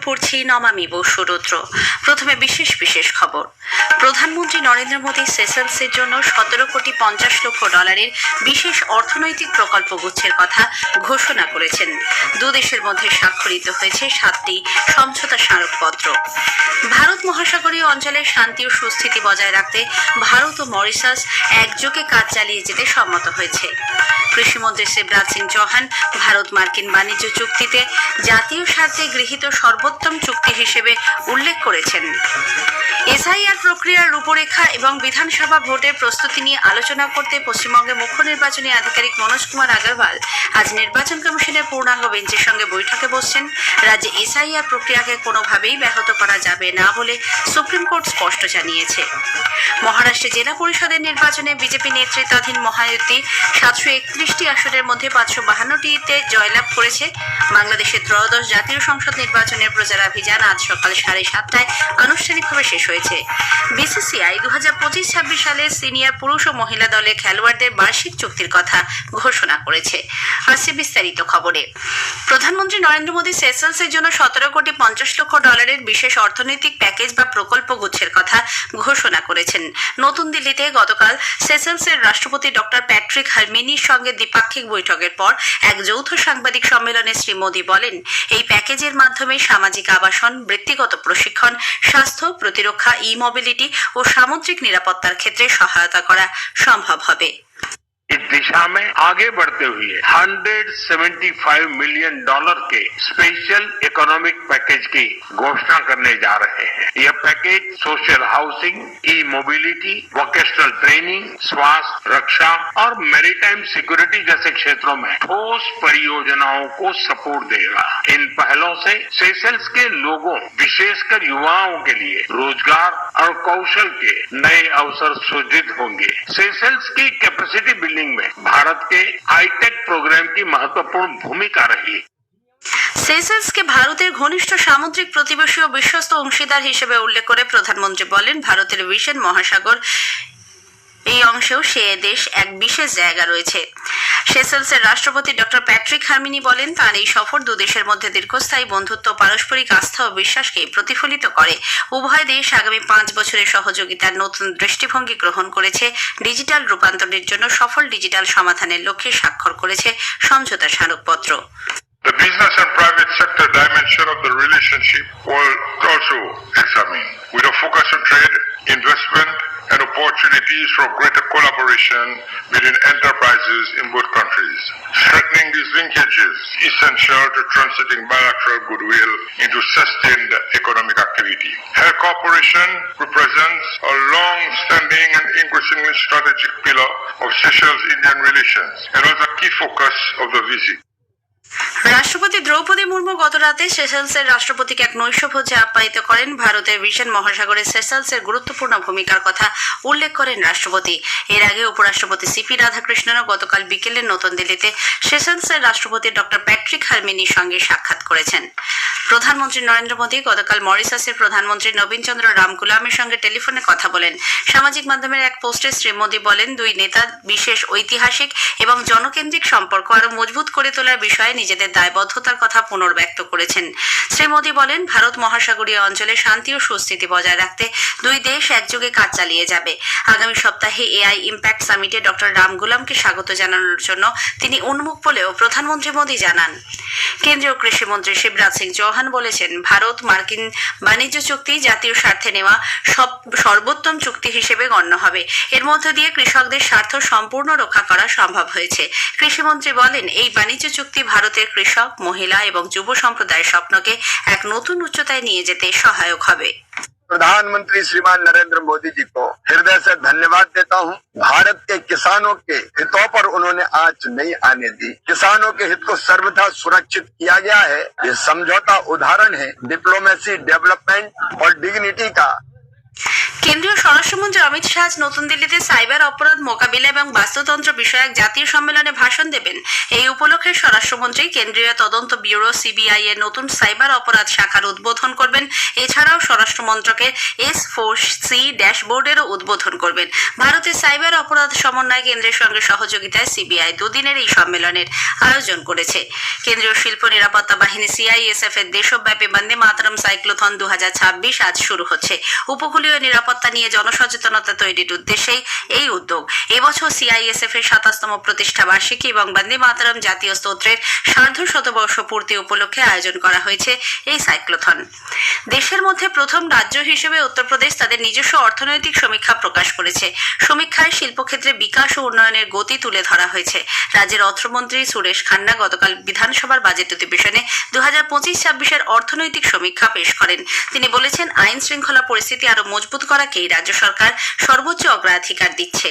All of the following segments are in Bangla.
পড়ছি নমামি বসুরুদ্র। প্রথমে বিশেষ বিশেষ খবর। প্রধানমন্ত্রী নরেন্দ্র মোদী সেসেলসের জন্য 17,50,00,000 বিশেষ অর্থনৈতিক প্রকল্প গুচ্ছের কথা ঘোষণা করেছেন। দুদেশের মধ্যে স্বাক্ষরিত হয়েছে 7টি সমঝোতা স্মারকপত্র। ভারত মহাসাগরীয় অঞ্চলে শান্তি ও সুস্থিতি বজায় রাখতে ভারত ও মরিশাস একযোগে কাজ চালিয়ে যেতে সম্মত হয়েছে। কৃষিমন্ত্রী শিবরাজ সিং চৌহান ভারত মার্কিন বাণিজ্য চুক্তিতে জাতীয় স্বার্থে গৃহীত সর্বোত্তম চুক্তি হিসেবে উল্লেখ করেছেন। এসআইআর প্রক্রিয়ার রূপরেখা এবং বিধানসভা ভোটের প্রস্তুতি নিয়ে আলোচনা করতে পশ্চিমবঙ্গের মুখ্য নির্বাচনী আধিকারিক মনোজ কুমার আগরওয়াল আজ নির্বাচন কমিশনের পূর্ণাঙ্গ বেঞ্চের সঙ্গে বৈঠকে বসছেন। রাজ্যে এসআইআর প্রক্রিয়াকে কোনোভাবেই ব্যাহত করা যাবে না বলে সুপ্রিম কোর্ট স্পষ্ট জানিয়েছে। মহারাষ্ট্রে জেলা পরিষদের নির্বাচনে বিজেপি নেতৃত্বাধীন মহায়ুতি 731টি আসনের মধ্যে 552টিতে জয়লাভ করেছে। বাংলাদেশের ত্রয়োদশ জাতীয় সংসদ নির্বাচনের প্রচারাভিযান আজ সকাল 7:30টায় আনুষ্ঠানিকভাবে শেষ হয়েছে। বিসিসিআই 2025-26 সালে সিনিয়র পুরুষ ও মহিলা দলের খেলোয়াড়দের বার্ষিক চুক্তির কথা ঘোষণা করেছে। আসছে বিস্তারিত খবরে। প্রধানমন্ত্রী নরেন্দ্র মোদী সেসেলসের জন্য 17,50,00,000 বিশেষ অর্থনৈতিক প্যাকেজ বা প্রকল্প গুচ্ছের কথা ঘোষণা করেছেন। নতুন দিল্লিতে গতকাল সেসেলসের রাষ্ট্রপতি ডক্টর প্যাট্রিক হারমিনির সঙ্গে দ্বিপাক্ষিক বৈঠকের পর এক যৌথ সাংবাদিক সম্মেলনে শ্রী মোদী বলেন, এই প্যাকেজের মাধ্যমে সামাজিক আবাসন, বৃত্তিগত প্রশিক্ষণ, স্বাস্থ্য, প্রতিরক্ষা, ই-মোবিলিটি ও সামুদ্রিক নিরাপত্তার ক্ষেত্রে সহায়তা করা সম্ভব হবে। इस दिशा में आगे बढ़ते हुए $175 मिलियन के स्पेशल इकोनॉमिक पैकेज की घोषणा करने जा रहे हैं। यह पैकेज सोशल हाउसिंग, ई मोबिलिटी, वोकेशनल ट्रेनिंग, स्वास्थ्य, रक्षा और मैरीटाइम सिक्योरिटी जैसे क्षेत्रों में ठोस परियोजनाओं को सपोर्ट देगा। इन पहलों से सेशेल्स के लोगों, विशेषकर युवाओं के लिए रोजगार और कौशल के नए अवसर सृजित होंगे। सेशेल्स की कैपेसिटी बिल्डिंग में भारत के हाईटेक प्रोग्राम की महत्वपूर्ण भूमिका रही। সেসেলসকে ভারতের ঘনিষ্ঠ সামুদ্রিক প্রতিবেশী ও বিশ্বস্ত অংশীদার হিসেবে উল্লেখ করে প্রধানমন্ত্রী বলেন, ভারতের ভিশন মহাসাগর এই অংশেও সে দেশ এক বিশেষ জায়গা রয়েছে। সেসেলসের রাষ্ট্রপতি ডক্টর প্যাট্রিক হারমিনি বলেন, তার এই সফর দুদেশের মধ্যে দীর্ঘস্থায়ী বন্ধুত্ব, পারস্পরিক আস্থা ও বিশ্বাসকে প্রতিফলিত করে। উভয় দেশ আগামী 5 বছরের সহযোগিতার নতুন দৃষ্টিভঙ্গি গ্রহণ করেছে। ডিজিটাল রূপান্তরের জন্য সফল ডিজিটাল সমাধানের লক্ষ্যে স্বাক্ষর করেছে সমঝোতা স্মারকপত্র। The business and private sector dimension of the relationship will also examine, with a focus on trade, investment, and opportunities for greater collaboration within enterprises in both countries. Strengthening these linkages is essential to translating bilateral goodwill into sustained economic activity. Her cooperation represents a long-standing and increasingly strategic pillar of Seychelles-Indian relations and was a key focus of the visit. রাষ্ট্রপতি দ্রৌপদী মুর্মু গত রাতে সেসেলসের রাষ্ট্রপতিকে এক নৈশভোজে আপ্যায়িত করেন। ভারতের ভিশন মহাসাগরে সেসেলসের গুরুত্বপূর্ণ ভূমিকার কথা উল্লেখ করেন রাষ্ট্রপতি। এর আগে উপরাষ্ট্রপতি সিপি রাধাকৃষ্ণনও গতকাল বিকেলে নতুন দিল্লিতে সেসেলসের রাষ্ট্রপতি ডক্টর প্যাট্রিক হারমিনির সঙ্গে সাক্ষাৎ করেছেন। প্রধানমন্ত্রী নরেন্দ্র মোদী গতকাল মরিশাসের প্রধানমন্ত্রী নবীন চন্দ্র রামগুলামের সঙ্গে টেলিফোনে কথা বলেন। সামাজিক মাধ্যমের এক পোস্টে শ্রী মোদী বলেন, দুই নেতা বিশেষ ঐতিহাসিক এবং জনকেন্দ্রিক সম্পর্ক আরও মজবুত করে তোলার বিষয়ে নিজেদের দায়বদ্ধতার কথা পুনর্ব্যক্ত করেছেন। শ্রী মোদী বলেন, ভারত মহাসাগরীয় অঞ্চলে শান্তি ও সুস্থিতি বজায় রাখতে দুই দেশ একযোগে কাজ চালিয়ে যাবে। আগামী সপ্তাহে এআই ইম্প্যাক্ট সামিটে ডক্টর রামগুলামকে স্বাগত জানানোর জন্য তিনি উন্মুখ বলেও প্রধানমন্ত্রী মোদী জানান। কেন্দ্রীয় কৃষিমন্ত্রী শিবরাজ সিং চৌহান বলেছেন, ভারত মার্কিন বাণিজ্য চুক্তি জাতীয় স্বার্থে নেওয়া সর্বোত্তম চুক্তি হিসেবে গণ্য হবে। এর মধ্য দিয়ে কৃষকদের স্বার্থ সম্পূর্ণ রক্ষা করা সম্ভব হয়েছে। কৃষিমন্ত্রী বলেন, এই বাণিজ্য চুক্তি ভারতের কৃষক, মহিলা এবং যুব সম্প্রদায়ের স্বপ্নকে এক নতুন উচ্চতায় নিয়ে যেতে সহায়ক হবে। प्रधानमंत्री श्रीमान नरेंद्र मोदी जी को हृदय से धन्यवाद देता हूं। भारत के किसानों के हितों पर उन्होंने आंच नहीं आने दी। किसानों के हित को सर्वथा सुरक्षित किया गया है। ये समझौता उदाहरण है डिप्लोमेसी, डेवलपमेंट और डिग्निटी का, কেন্দ্রীয় স্বরাষ্ট্রমন্ত্রী অমিত শাহ আজ নতুন দিল্লিতে সাইবার অপরাধ মোকাবিলা এবং বাস্তুতন্ত্র বিষয়ক জাতীয় সম্মেলনে ভাষণ দেবেন। এই উপলক্ষে স্বরাষ্ট্রমন্ত্রী কেন্দ্রীয় তদন্ত ব্যুরো সিবিআই এর নতুন সাইবার অপরাধ শাখার উদ্বোধন করবেন। এছাড়াও স্বরাষ্ট্র মন্ত্রকের S4C ড্যাশবোর্ডেরও উদ্বোধন করবেন। ভারতের সাইবার অপরাধ সমন্বয় কেন্দ্রের সঙ্গে সহযোগিতায় সিবিআই দুদিনের এই সম্মেলনের আয়োজন করেছে। কেন্দ্রীয় শিল্প নিরাপত্তা বাহিনী CISF এর দেশব্যাপী বন্দে মাতরম সাইক্লোথন 2026 আজ শুরু হচ্ছে। উপকূলীয় নিরাপত্তা নিয়ে জনসচেতনতা তৈরির উদ্দেশ্যেই এই উদ্যোগ। এবছর CISF এর 27তম প্রতিষ্ঠা বার্ষিকী এবং বন্দে মাতরম জাতীয় স্তোত্রের সার্ধশতবর্ষ পূর্তি উপলক্ষে আয়োজন করা হয়েছে এই সাইক্লোথন। দেশের মধ্যে প্রথম রাজ্য হিসেবে উত্তরপ্রদেশ তাদের নিজস্ব অর্থনৈতিক সমীক্ষা প্রকাশ করেছে। সমীক্ষায় শিল্পক্ষেত্রে বিকাশ ও উন্নয়নের গতি তুলে ধরা হয়েছে। রাজ্যের অর্থমন্ত্রী সুরেশ খান্না গতকাল বিধানসভার বাজেট অধিবেশনে 2025-26 অর্থনৈতিক সমীক্ষা পেশ করেন। তিনি বলেছেন, আইন শৃঙ্খলা পরিস্থিতি আরো মজবুত করাকেই রাজ্য সরকার সর্বোচ্চ অগ্রাধিকার দিচ্ছে।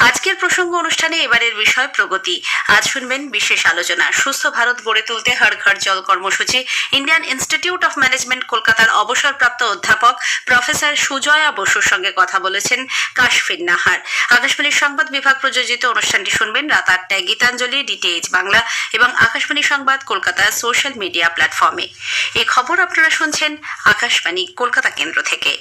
আজকের প্রসঙ্গ অনুষ্ঠানে এবারের বিষয় প্রগতি। আজ শুনবেন বিশেষ আলোচনা, সুস্থ ভারত গড়ে তুলতে হর ঘর জল কর্মসূচি। ইন্ডিয়ান ইনস্টিটিউট অফ ম্যানেজমেন্ট কলকাতার অবসরপ্রাপ্ত অধ্যাপক প্রফেসর সুজয়া বসুর সঙ্গে কথা বলেছেন কাশফিন নাহার। আকাশবাণীর সংবাদ বিভাগ প্রযোজিত অনুষ্ঠানটি শুনবেন রাত 8টায় গীতাঞ্জলি, DTH বাংলা এবং আকাশবাণী সংবাদ কলকাতার সোশ্যাল মিডিয়া প্ল্যাটফর্মে। এই খবর আপনারা শুনছেন আকাশবাণী কলকাতা কেন্দ্র থেকে।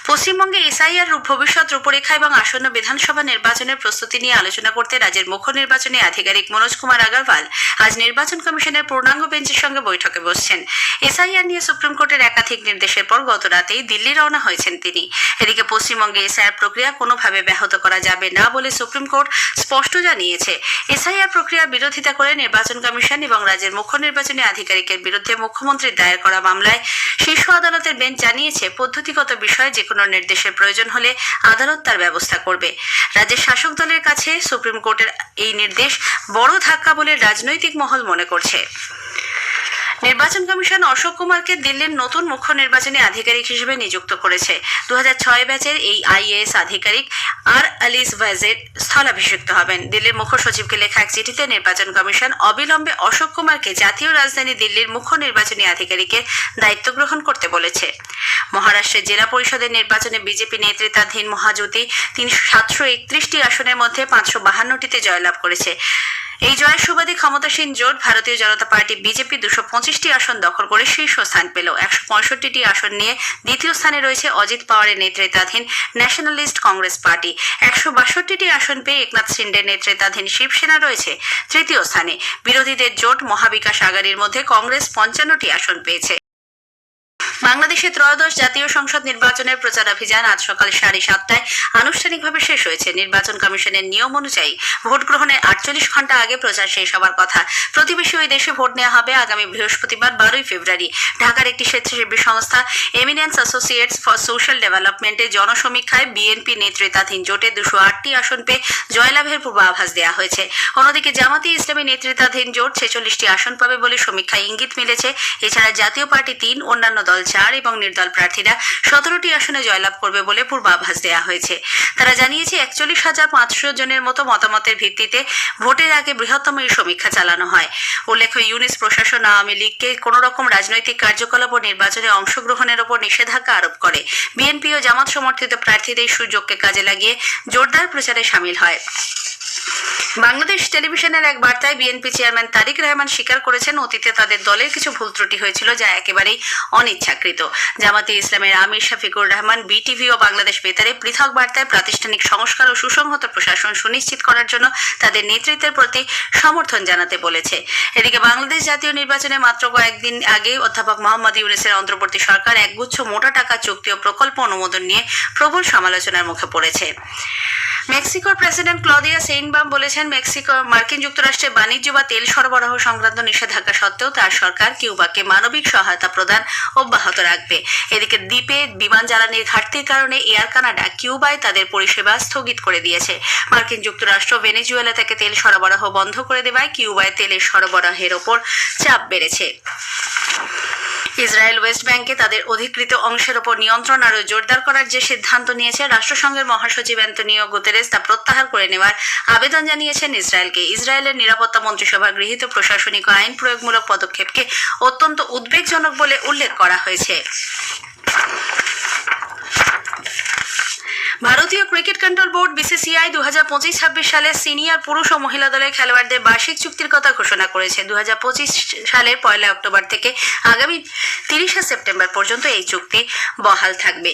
পশ্চিমবঙ্গে SIR ভবিষ্যৎ রূপরেখা এবং আসন্ন বিধানসভা নির্বাচনের প্রস্তুতি নিয়ে আলোচনা করতে রাজ্যের মুখ্য নির্বাচনী আধিকারিক মনোজ কুমার আগরওয়াল আজ নির্বাচন কমিশনের পূর্ণাঙ্গ বেঞ্চের সঙ্গে বৈঠকে বসছেন। SIR নিয়ে সুপ্রিম কোর্টের একাধিক নির্দেশের পর গত রাতেই দিল্লি রওনা হয়েছেন তিনি। এদিকে পশ্চিমবঙ্গে SIR প্রক্রিয়া কোনোভাবে ব্যাহত করা যাবে না বলে সুপ্রিম কোর্ট স্পষ্ট জানিয়েছে। SIR প্রক্রিয়ার বিরোধিতা করে নির্বাচন কমিশন এবং রাজ্যের মুখ্য নির্বাচনী আধিকারিকের বিরুদ্ধে মুখ্যমন্ত্রীর দায়ের করা মামলায় শীর্ষ আদালতের বেঞ্চ জানিয়েছে, পদ্ধতিগত বিষয়ে যে কোনো নির্দেশের প্রয়োজন হলে আদালত তার ব্যবস্থা করবে। রাজ্যের শাসক দলের কাছে সুপ্রিম কোর্টের এই নির্দেশ বড় ধাক্কা বলে রাজনৈতিক মহল মনে করছে। নির্বাচন কমিশন অশোক কুমারকে দিল্লির নতুন মুখ্য নির্বাচনী আধিকারিক হিসেবে নিযুক্ত করেছে। 2006 ব্যাচের এই IAS আধিকারিক আলিস ওয়াজেদ স্থলাভিষিক্ত হবেন। দিল্লির মুখ্য সচিবকে লেখা এক চিঠিতে নির্বাচন কমিশন অবিলম্বে অশোক কুমারকে জাতীয় রাজধানী দিল্লির মুখ্য নির্বাচনী আধিকারিকের দায়িত্ব গ্রহণ করতে বলেছে। মহারাষ্ট্রের জেলা পরিষদের নির্বাচনে বিজেপি নেতৃত্বাধীন মহাজোটী 731টি আসনের মধ্যে 552টিতে জয়লাভ করেছে। এই জয়ের সুবাদে ক্ষমতাসীন জোট ভারতীয় জনতা পার্টি বিজেপি 225টি আসন দখল করে শীর্ষ স্থান পেল। 165টি আসন নিয়ে দ্বিতীয় স্থানে রয়েছে অজিত পাওয়ারের নেতৃত্বাধীন ন্যাশনালিস্ট কংগ্রেস পার্টি। 162টি আসন পেয়ে একনাথ শিন্ডের নেতৃত্বাধীন শিবসেনা রয়েছে তৃতীয় স্থানে। বিরোধীদের জোট মহাবিকাশ আঘাড়ির মধ্যে কংগ্রেস 55টি আসন পেয়েছে। বাংলাদেশে ত্রয়োদশ জাতীয় সংসদ নির্বাচনের প্রচারাভিযান আজ সকাল 7:30টায় আনুষ্ঠানিকভাবে শেষ হয়েছে। নির্বাচন কমিশনের নিয়ম অনুযায়ী ভোট গ্রহণের 48 ঘন্টা আগে প্রচার শেষ হওয়ার কথা। প্রতিবেশী ওই দেশে ভোট নেওয়া হবে আগামী বৃহস্পতিবার 12 ফেব্রুয়ারি। ঢাকার একটি স্বেচ্ছাসেবী সংস্থা এমিনেন্স অ্যাসোসিয়েটস ফর সোশ্যাল ডেভেলপমেন্টের জনসমীক্ষায় বিএনপি নেতৃত্বাধীন জোটে 208টি আসন পেয়ে জয়লাভের পূর্বাভাস দেওয়া হয়েছে। অন্যদিকে জামাতে ইসলামী নেতৃত্বাধীন জোট 46টি আসন পাবে বলে সমীক্ষায় ইঙ্গিত মিলেছে। এছাড়া জাতীয় পার্টি 3, অন্যান্য দল 4 এবং নির্দল প্রার্থীরা 17টি আসনে জয়লাভ করবে বলে পূর্বাভাস দেওয়া হয়েছে। তারা জানিয়েছে 41,500 জনের মতো মতামতের ভিত্তিতে ভোটের আগে বৃহত্তম এই সমীক্ষা চালানো হয়। উল্লেখ্য, ইউনিস প্রশাসন আওয়ামী লীগকে কোন রকম রাজনৈতিক কার্যকলাপ ও নির্বাচনে অংশগ্রহণের উপর নিষেধাজ্ঞা আরোপ করে। বিএনপি ও জামাত সমর্থিত প্রার্থীদের সুযোগকে কাজে লাগিয়ে জোরদার প্রচারে সামিল হয়। বাংলাদেশ টেলিভিশনের এক বার্তায় বিএনপি চেয়ারম্যান তারিক রহমান স্বীকার করেছেন, অতীতে তাদের দলের কিছু ভুল ত্রুটি হয়েছিল যা একেবারেই অনিচ্ছাকৃত। জামাতে ইসলামের আমির শফিকুর রহমান বিটিভি ও বাংলাদেশ বেতারে পৃথক বার্তায় প্রাতিষ্ঠানিক সংস্কার ও সুসংহত প্রশাসন সুনিশ্চিত করার জন্য তাদের নেতৃত্বের প্রতি সমর্থন জানাতে বলেছে। এদিকে বাংলাদেশ জাতীয় নির্বাচনে মাত্র কয়েকদিন আগে অধ্যাপক মোহাম্মদ ইউনূসের অন্তর্বর্তী সরকার একগুচ্ছ মোটা টাকা চুক্তি ও প্রকল্প অনুমোদন নিয়ে প্রবল সমালোচনার মুখে পড়েছে। মেক্সিকোর প্রেসিডেন্ট ক্লদিয়া সেইনবাম বলেছেন, মার্কিন যুক্তরাষ্ট্রে বাণিজ্য বা তেল সরবরাহ সংক্রান্ত নিষেধাজ্ঞা সত্ত্বেও তার সরকার কিউবাকে মানবিক সহায়তা প্রদান অব্যাহত রাখবে। এদিকে দ্বীপে বিমান জ্বালানির ঘাটতির কারণে এয়ার কানাডা কিউবায় তাদের পরিষেবা স্থগিত করে দিয়েছে। মার্কিন যুক্তরাষ্ট্র ভেনেজুয়েলা থেকে তেল সরবরাহ বন্ধ করে দেওয়ায় কিউবায় তেলের সরবরাহের ওপর চাপ বেড়েছে। ইসরায়েল ওয়েস্ট ব্যাংকে তাদের অধিকৃত অংশের ওপর নিয়ন্ত্রণ আরও জোরদার করার যে সিদ্ধান্ত নিয়েছে, রাষ্ট্রসংঘের মহাসচিব অ্যান্তনিও গুতেরেস তা প্রত্যাহার করে নেওয়ার আবেদন জানিয়েছেন ইসরায়েলকে। ইসরায়েলের নিরাপত্তা মন্ত্রিসভা গৃহীত প্রশাসনিক আইন প্রয়োগমূলক পদক্ষেপকে অত্যন্ত উদ্বেগজনক বলে উল্লেখ করা হয়েছে। ভারতীয় ক্রিকেট কন্ট্রোল বোর্ড বিসিসিআই 2025-26 সালে সিনিয়র পুরুষ ও মহিলা দলের খেলোয়াড়দের বার্ষিক চুক্তির কথা ঘোষণা করেছে। 2025 সালের 1 অক্টোবর থেকে আগামী 30 সেপ্টেম্বর পর্যন্ত এই চুক্তি বহাল থাকবে।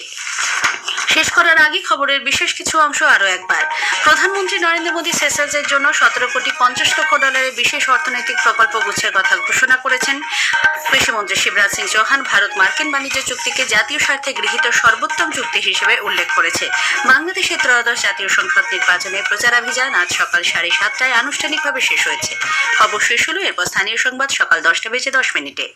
শেষ করার আগে খবরের বিশেষ কিছু অংশ আরো একবার। প্রধানমন্ত্রী নরেন্দ্র মোদী সেসেলসের জন্য 17,50 কোটি ডলারের বিশেষ অর্থনৈতিক প্রকল্প গুচ্ছের কথা ঘোষণা করেছেন। কৃষিমন্ত্রী শিবরাজ সিং চৌহান ভারত মার্কিন বাণিজ্য চুক্তিকে জাতীয় স্বার্থে গৃহীত সর্বোত্তম চুক্তি হিসেবে উল্লেখ করেছে। বাংলাদেশের ত্রয়োদশ জাতীয় সংসদ নির্বাচনে প্রচারাভিযান আজ সকাল 7:30টায় আনুষ্ঠানিকভাবে শেষ হয়েছে। খবর শেষ হলো, এরপর স্থানীয় সংবাদ সকাল 10টা বেজে 10 মিনিটে।